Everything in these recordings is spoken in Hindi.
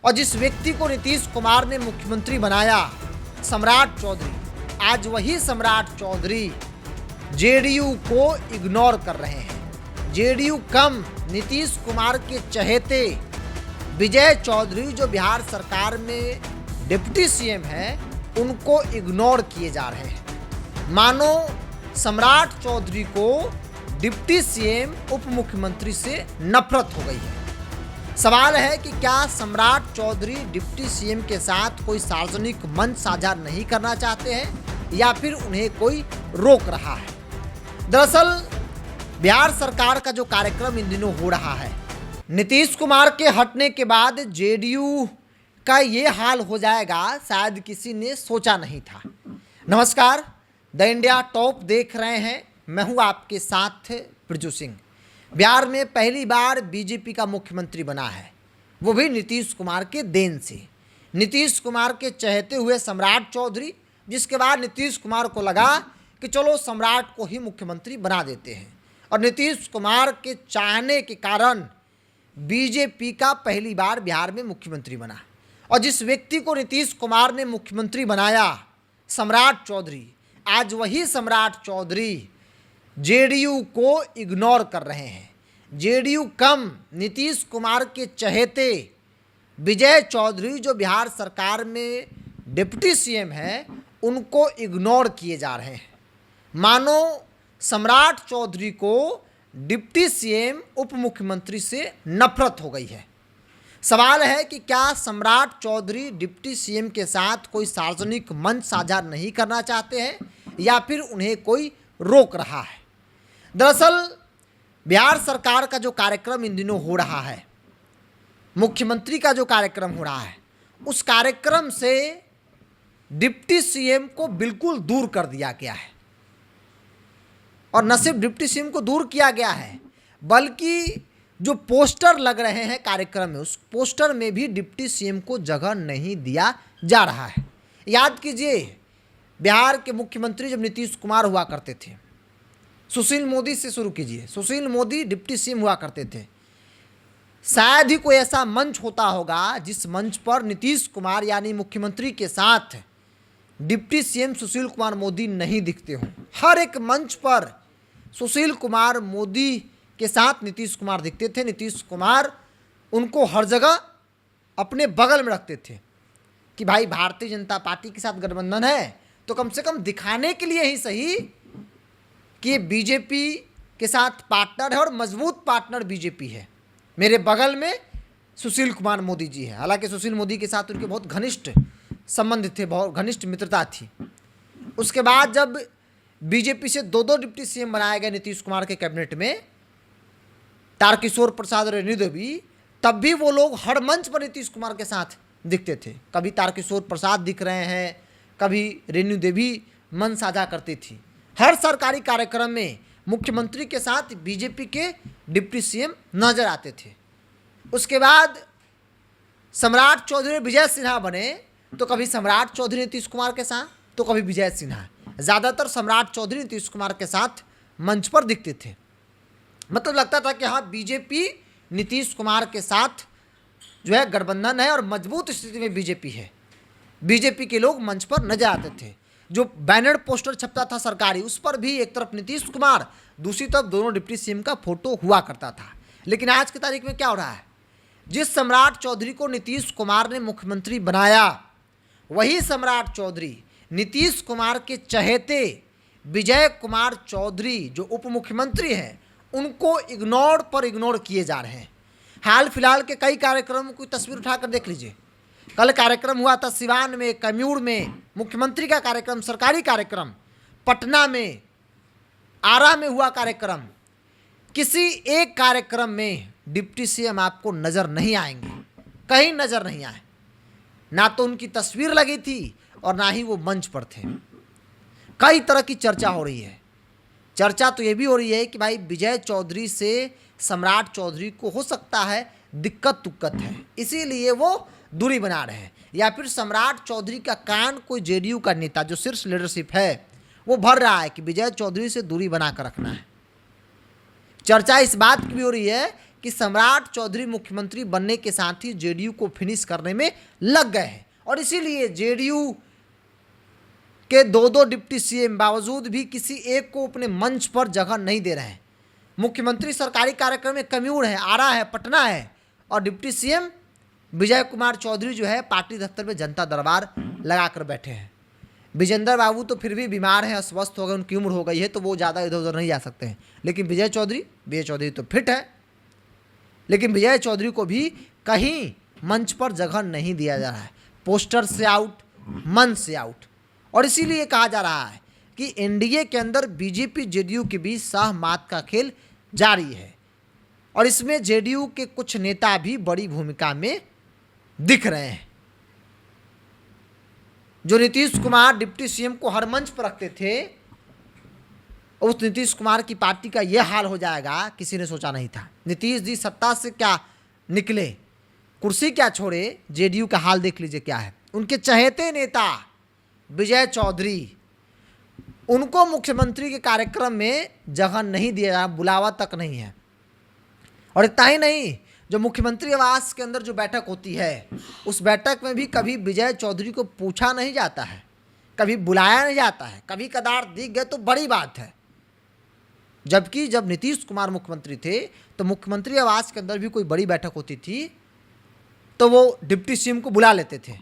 और जिस व्यक्ति को नीतीश कुमार ने मुख्यमंत्री बनाया, सम्राट चौधरी, आज वही सम्राट चौधरी जेडीयू को इग्नोर कर रहे हैं। जेडीयू कम नीतीश कुमार के चहेते विजय चौधरी जो बिहार सरकार में डिप्टी सीएम है, उनको इग्नोर किए जा रहे हैं। मानो सम्राट चौधरी को डिप्टी सीएम उप मुख्यमंत्री से नफरत हो गई है। सवाल है कि क्या सम्राट चौधरी डिप्टी सीएम के साथ कोई सार्वजनिक मंच साझा नहीं करना चाहते हैं या फिर उन्हें कोई रोक रहा है। दरअसल बिहार सरकार का जो कार्यक्रम इन दिनों हो रहा है, नीतीश कुमार के हटने के बाद जेडीयू का ये हाल हो जाएगा, शायद किसी ने सोचा नहीं था। नमस्कार, द इंडिया टॉप देख रहे हैं, मैं हूं आपके साथ प्रजू सिंह। बिहार में पहली बार बीजेपी का मुख्यमंत्री बना है, वो भी नीतीश कुमार के देन से। नीतीश कुमार के चहेते हुए सम्राट चौधरी, जिसके बाद नीतीश कुमार को लगा कि चलो सम्राट को ही मुख्यमंत्री बना देते हैं, और नीतीश कुमार के चाहने के कारण बीजेपी का पहली बार बिहार में मुख्यमंत्री बना। और जिस व्यक्ति को नीतीश कुमार ने मुख्यमंत्री बनाया, सम्राट चौधरी, आज वही सम्राट चौधरी जेडीयू को इग्नोर कर रहे हैं। जेडीयू कम नीतीश कुमार के चहेते विजय चौधरी जो बिहार सरकार में डिप्टी सीएम है, उनको इग्नोर किए जा रहे हैं। मानो सम्राट चौधरी को डिप्टी सीएम उप मुख्यमंत्री से नफरत हो गई है। सवाल है कि क्या सम्राट चौधरी डिप्टी सीएम के साथ कोई सार्वजनिक मंच साझा नहीं करना चाहते हैं या फिर उन्हें कोई रोक रहा है। दरअसल बिहार सरकार का जो कार्यक्रम इन दिनों हो रहा है, मुख्यमंत्री का जो कार्यक्रम हो रहा है, उस कार्यक्रम से डिप्टी सीएम को बिल्कुल दूर कर दिया गया है। और न सिर्फ डिप्टी सीएम को दूर किया गया है, बल्कि जो पोस्टर लग रहे हैं कार्यक्रम में, उस पोस्टर में भी डिप्टी सीएम को जगह नहीं दिया जा रहा है। याद कीजिए, बिहार के मुख्यमंत्री जब नीतीश कुमार हुआ करते थे, सुशील मोदी से शुरू कीजिए, सुशील मोदी डिप्टी सीएम हुआ करते थे। शायद ही कोई ऐसा मंच होता होगा जिस मंच पर नीतीश कुमार यानी मुख्यमंत्री के साथ डिप्टी सीएम सुशील कुमार मोदी नहीं दिखते हों। हर एक मंच पर सुशील कुमार मोदी के साथ नीतीश कुमार दिखते थे। नीतीश कुमार उनको हर जगह अपने बगल में रखते थे कि भाई भारतीय जनता पार्टी के साथ गठबंधन है, तो कम से कम दिखाने के लिए ही सही कि बीजेपी के साथ पार्टनर है और मजबूत पार्टनर बीजेपी है। मेरे बगल में सुशील कुमार मोदी जी है। हालांकि सुशील मोदी के साथ उनके बहुत घनिष्ठ संबंध थे, बहुत घनिष्ठ मित्रता थी। उसके बाद जब बीजेपी से दो डिप्टी सीएम बनाए गए नीतीश कुमार के कैबिनेट में, तारकिशोर प्रसाद और रेणु देवी, तब भी वो लोग हर मंच पर नीतीश कुमार के साथ दिखते थे। कभी तारकिशोर प्रसाद दिख रहे हैं, कभी रेणु देवी मंच साझा करती थी। हर सरकारी कार्यक्रम में मुख्यमंत्री के साथ बीजेपी के डिप्टी सीएम नजर आते थे। उसके बाद सम्राट चौधरी विजय सिन्हा बने, तो कभी सम्राट चौधरी नीतीश कुमार के साथ, तो कभी विजय सिन्हा। ज़्यादातर सम्राट चौधरी नीतीश कुमार के साथ मंच पर दिखते थे। मतलब लगता था कि हाँ, बीजेपी नीतीश कुमार के साथ जो है गठबंधन है और मजबूत स्थिति में बीजेपी है। बीजेपी के लोग मंच पर नजर आते थे। जो बैनर पोस्टर छपता था सरकारी, उस पर भी एक तरफ नीतीश कुमार, दूसरी तरफ दोनों डिप्टी सीएम का फोटो हुआ करता था। लेकिन आज की तारीख में क्या हो रहा है, जिस सम्राट चौधरी को नीतीश कुमार ने मुख्यमंत्री बनाया, वही सम्राट चौधरी नीतीश कुमार के चहेते विजय कुमार चौधरी जो उप मुख्यमंत्री हैं, उनको इग्नोर किए जा रहे हैं। हाल फिलहाल के कई कार्यक्रमों की तस्वीर उठाकर देख लीजिए। कल कार्यक्रम हुआ था सिवान में, कैमूर में मुख्यमंत्री का कार्यक्रम, सरकारी कार्यक्रम। पटना में, आरा में हुआ कार्यक्रम। किसी एक कार्यक्रम में डिप्टी सीएम आपको नज़र नहीं आएंगे, कहीं नज़र नहीं आए। ना तो उनकी तस्वीर लगी थी और ना ही वो मंच पर थे। कई तरह की चर्चा हो रही है। चर्चा तो ये भी हो रही है कि भाई विजय चौधरी से सम्राट चौधरी को हो सकता है दिक्कत तुक्कत है, इसीलिए वो दूरी बना रहे हैं, या फिर सम्राट चौधरी का कान कोई जेडीयू का नेता जो शीर्ष लीडरशिप है वो भर रहा है कि विजय चौधरी से दूरी बनाकर रखना है। चर्चा इस बात की भी हो रही है कि सम्राट चौधरी मुख्यमंत्री बनने के साथ ही जेडीयू को फिनिश करने में लग गए हैं और इसीलिए जेडीयू के दो डिप्टी सीएम बावजूद भी किसी एक को अपने मंच पर जगह नहीं दे रहे हैं। मुख्यमंत्री सरकारी कार्यक्रम में कम्यूर है, आरा है, पटना है और डिप्टी सीएम विजय कुमार चौधरी जो है पार्टी दफ्तर में जनता दरबार लगाकर बैठे हैं। विजेंद्र बाबू तो फिर भी बीमार हैं, अस्वस्थ हो गए, उनकी उम्र हो गई है तो वो ज़्यादा इधर उधर नहीं जा सकते हैं, लेकिन विजय चौधरी तो फिट है, लेकिन विजय चौधरी को भी कहीं मंच पर जगह नहीं दिया जा रहा है। पोस्टर से आउट, मन से आउट। और इसीलिए कहा जा रहा है कि एनडीए के अंदर बीजेपी जेडीयू के बीच सहमात का खेल जारी है और इसमें जेडीयू के कुछ नेता भी बड़ी भूमिका में दिख रहे हैं। जो नीतीश कुमार डिप्टी सीएम को हर मंच पर रखते थे, उस नीतीश कुमार की पार्टी का यह हाल हो जाएगा किसी ने सोचा नहीं था। नीतीश जी सत्ता से क्या निकले, कुर्सी क्या छोड़े, जेडीयू का हाल देख लीजिए क्या है। उनके चहेते नेता विजय चौधरी, उनको मुख्यमंत्री के कार्यक्रम में जगह नहीं दिया, बुलावा तक नहीं है। और इतना ही नहीं, जो मुख्यमंत्री आवास के अंदर जो बैठक होती है, उस बैठक में भी कभी विजय चौधरी को पूछा नहीं जाता है, कभी बुलाया नहीं जाता है, कभी कदार दिख गए तो बड़ी बात है। जबकि जब नीतीश कुमार मुख्यमंत्री थे तो मुख्यमंत्री आवास के अंदर भी कोई बड़ी बैठक होती थी तो वो डिप्टी सीएम को बुला लेते थे।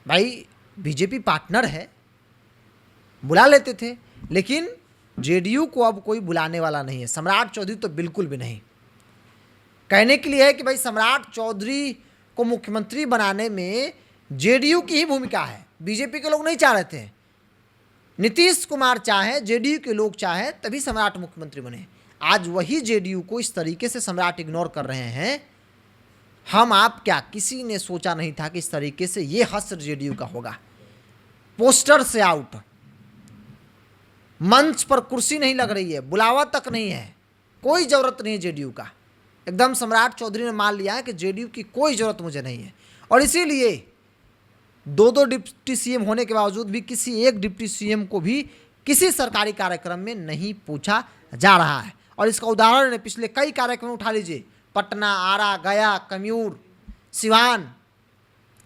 भाई बीजेपी पार्टनर है, बुला लेते थे, लेकिन जेडीयू को अब कोई बुलाने वाला नहीं है। सम्राट चौधरी तो बिल्कुल भी नहीं। कहने के लिए है कि भाई सम्राट चौधरी को मुख्यमंत्री बनाने में जेडीयू की ही भूमिका है, बीजेपी के लोग नहीं चाह रहे थे। नीतीश कुमार चाहे, जेडीयू के लोग चाहे तभी सम्राट मुख्यमंत्री बने। आज वही जेडीयू को इस तरीके से सम्राट इग्नोर कर रहे हैं। हम आप क्या, किसी ने सोचा नहीं था कि इस तरीके से ये हश्र जेडीयू का होगा। पोस्टर से आउट, मंच पर कुर्सी नहीं लग रही है, बुलावा तक नहीं है, कोई जरूरत नहीं है जेडीयू का। एकदम सम्राट चौधरी ने मान लिया है कि जेडीयू की कोई जरूरत मुझे नहीं है और इसीलिए दो डिप्टी सीएम होने के बावजूद भी किसी एक डिप्टी सीएम को भी किसी सरकारी कार्यक्रम में नहीं पूछा जा रहा है। और इसका उदाहरण है पिछले कई कार्यक्रम उठा लीजिए, पटना, आरा, गया, कम्यूर, सिवान,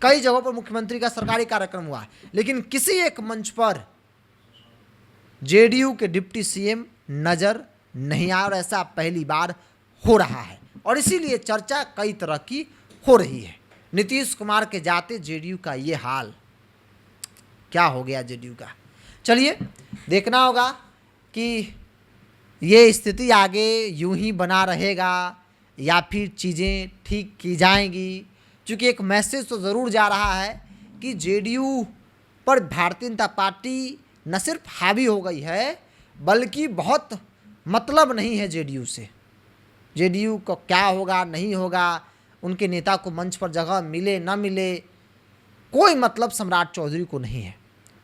कई जगहों पर मुख्यमंत्री का सरकारी कार्यक्रम हुआ है, लेकिन किसी एक मंच पर जेडीयू के डिप्टी सीएम नजर नहीं आया और ऐसा पहली बार हो रहा है। और इसीलिए चर्चा कई तरह की हो रही है। नीतीश कुमार के जाते जेडीयू का ये हाल, क्या हो गया जेडीयू का। चलिए देखना होगा कि ये स्थिति आगे यूं ही बना रहेगा या फिर चीज़ें ठीक की जाएंगी। क्योंकि एक मैसेज तो ज़रूर जा रहा है कि जेडीयू पर भारतीय जनता पार्टी न सिर्फ हावी हो गई है बल्कि बहुत मतलब नहीं है जेडीयू से। जेडीयू को क्या होगा नहीं होगा, उनके नेता को मंच पर जगह मिले ना मिले, कोई मतलब सम्राट चौधरी को नहीं है।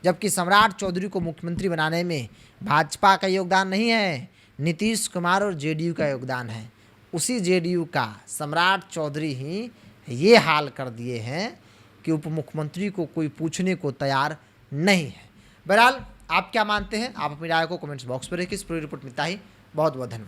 जबकि सम्राट चौधरी को मुख्यमंत्री बनाने में भाजपा का योगदान नहीं है, नीतीश कुमार और जेडीयू का योगदान है। उसी जेडीयू का सम्राट चौधरी ही ये हाल कर दिए हैं कि उप मुख्यमंत्री को कोई पूछने को तैयार नहीं है। बहरहाल आप क्या मानते हैं, आप अपनी राय को कमेंट्स बॉक्स पर रखिए। इस पूरी रिपोर्ट मिलता ही बहुत बहुत धन्यवाद।